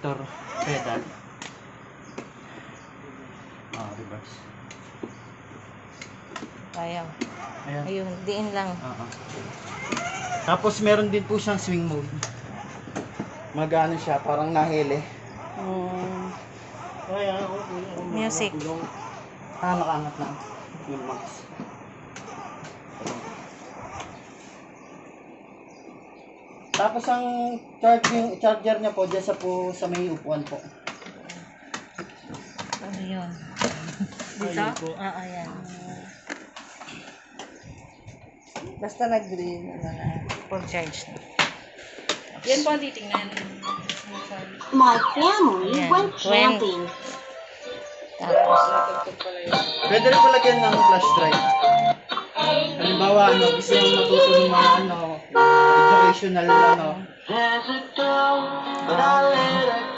Motor pedal. Reverse. Ayaw. Ayan. Ayun, diin lang. Tapos meron din po siyang swing mode. Magano siya, parang nahele. Music. Nakaangat na. Yung max. Tapos ang charger niya po diyan sa may upuan po. Ano yun? Dito? Ayan. Basta nag-green na lang. Full charge na. Yan po ang titingnan. My family Ayan, went 20. camping. Tapos, Pwede rin po lagyan ng flash drive. Halimbawa, gusto yung matuto ng mga educational